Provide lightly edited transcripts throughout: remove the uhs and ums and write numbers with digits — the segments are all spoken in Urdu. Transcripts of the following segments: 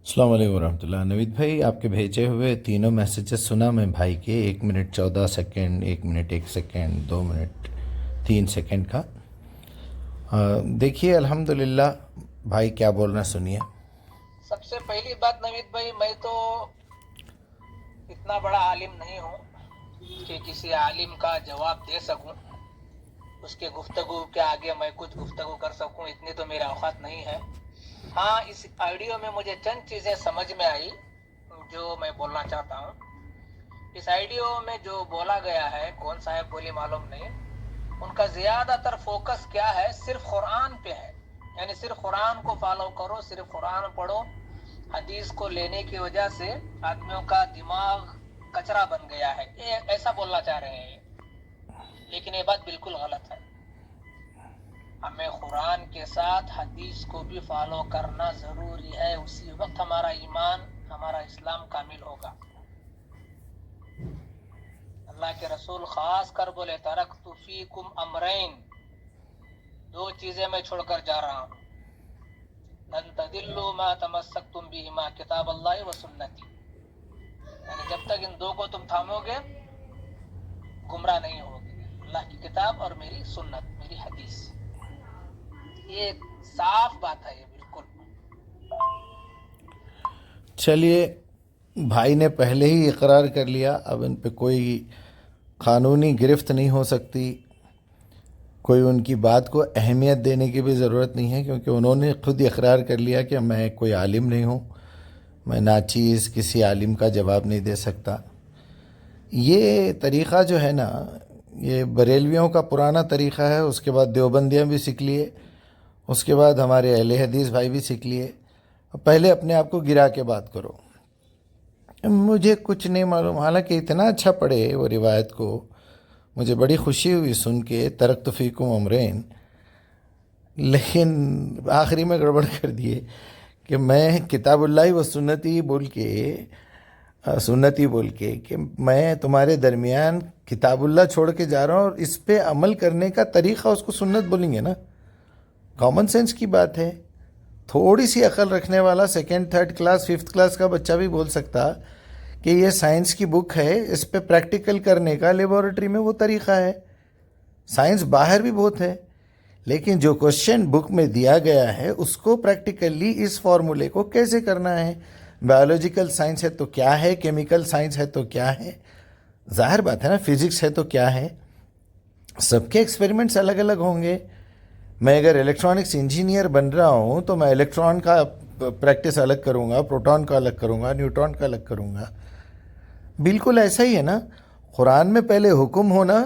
السلام علیکم ورحمۃ اللہ۔ نوید بھائی، آپ کے بھیجے ہوئے تینوں میسیجز سنا میں بھائی کے، 1 minute 14 second, 1 minute 1 second, 2 minute 3 second کا۔ دیکھیے الحمدللہ بھائی کیا بول رہے ہیں، سنیے۔ سب سے پہلی بات نوید بھائی، میں تو اتنا بڑا عالم نہیں ہوں کہ کسی عالم کا جواب دے سکوں، اس کے گفتگو کے آگے میں کچھ گفتگو کر سکوں، اتنی تو میرا اوقات نہیں ہے۔ ہاں، اس آڈیو میں مجھے چند چیزیں سمجھ میں آئی جو میں بولنا چاہتا ہوں۔ اس آڈیو میں جو بولا گیا ہے، کون صاحب بولی معلوم نہیں، ان کا زیادہ تر فوکس کیا ہے، صرف قرآن پہ ہے، یعنی صرف قرآن کو فالو کرو، صرف قرآن پڑھو۔ حدیث کو لینے کی وجہ سے آدمیوں کا دماغ کچرا بن گیا ہے، ایسا بولنا چاہ رہے ہیں، لیکن یہ بات بالکل غلط ہے۔ ہمیں قرآن کے ساتھ حدیث کو بھی فالو کرنا ضروری ہے، اسی وقت ہمارا ایمان، ہمارا اسلام کامل ہوگا۔ اللہ کے رسول خاص کر بولے ترکت فیکم امرین، 2 چیزیں میں چھوڑ کر جا رہا ہوں، لن تضلوا ما تمسکتم بہما، کتاب اللہ و سنتی، یعنی جب تک ان 2 کو تم تھامو گے گمراہ نہیں ہوگے، اللہ کی کتاب اور میری سنت، میری حدیث۔ یہ صاف بات ہے، یہ بالکل۔ چلیے، بھائی نے پہلے ہی اقرار کر لیا، اب ان پہ کوئی قانونی گرفت نہیں ہو سکتی، کوئی ان کی بات کو اہمیت دینے کی بھی ضرورت نہیں ہے، کیونکہ انہوں نے خود اقرار کر لیا کہ میں کوئی عالم نہیں ہوں، میں ناچیز کسی عالم کا جواب نہیں دے سکتا۔ یہ طریقہ جو ہے نا، یہ بریلویوں کا پرانا طریقہ ہے، اس کے بعد دیوبندیاں بھی سیکھ لیے، اس کے بعد ہمارے اہل حدیث بھائی بھی سیکھ لیے۔ پہلے اپنے آپ کو گرا کے بات کرو، مجھے کچھ نہیں معلوم، حالانکہ اتنا اچھا پڑھے وہ روایت کو، مجھے بڑی خوشی ہوئی سن کے ترکت فیکم امرین، لیکن آخری میں گڑبڑ کر دیے کہ میں کتاب اللہ و سنتی بول کے کہ میں تمہارے درمیان کتاب اللہ چھوڑ کے جا رہا ہوں، اور اس پہ عمل کرنے کا طریقہ اس کو سنت بولیں گے نا۔ کامن سینس کی بات ہے، تھوڑی سی عقل رکھنے والا 2nd 3rd class 5th class کا بچہ بھی بول سکتا کہ یہ سائنس کی بک ہے، اس پہ پریکٹیکل کرنے کا لیبارٹری میں وہ طریقہ ہے۔ سائنس باہر بھی بہت ہے، لیکن جو کوشچن بک میں دیا گیا ہے اس کو پریکٹیکلی اس فارمولے کو کیسے کرنا ہے، بایولوجیکل سائنس ہے تو کیا ہے، کیمیکل سائنس ہے تو کیا ہے، ظاہر بات ہے نا، فزکس ہے تو کیا ہے، سب کے ایکسپیریمنٹس الگ الگ ہوں گے۔ میں اگر الیکٹرانکس انجینئر بن رہا ہوں تو میں الیکٹران کا پریکٹس الگ کروں گا، پروٹون کا الگ کروں گا، نیوٹرون کا الگ کروں گا۔ بالکل ایسا ہی ہے نا، قرآن میں پہلے حکم ہونا،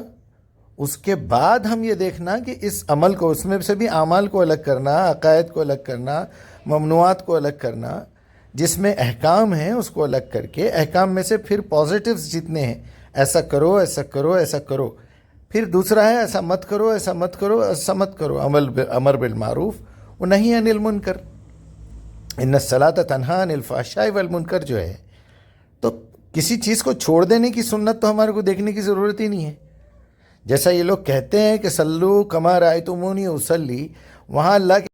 اس کے بعد ہم یہ دیکھنا کہ اس عمل کو، اس میں سے بھی اعمال کو الگ کرنا، عقائد کو الگ کرنا، ممنوعات کو الگ کرنا، جس میں احکام ہیں اس کو الگ کر کے، احکام میں سے پھر پازیٹیوز جتنے ہیں، ایسا کرو، ایسا کرو، ایسا کرو، پھر دوسرا ہے ایسا مت کرو، ایسا مت کرو، ایسا مت کرو، امر بالمعروف و نہی عن المنکر، ان الصلاۃ تنہی عن الفحشاء والمنکر جو ہے، تو کسی چیز کو چھوڑ دینے کی سنت تو ہمارے کو دیکھنے کی ضرورت ہی نہیں ہے۔ جیسا یہ لوگ کہتے ہیں کہ صلو کما رأیتمونی اصلی، وہاں اللہ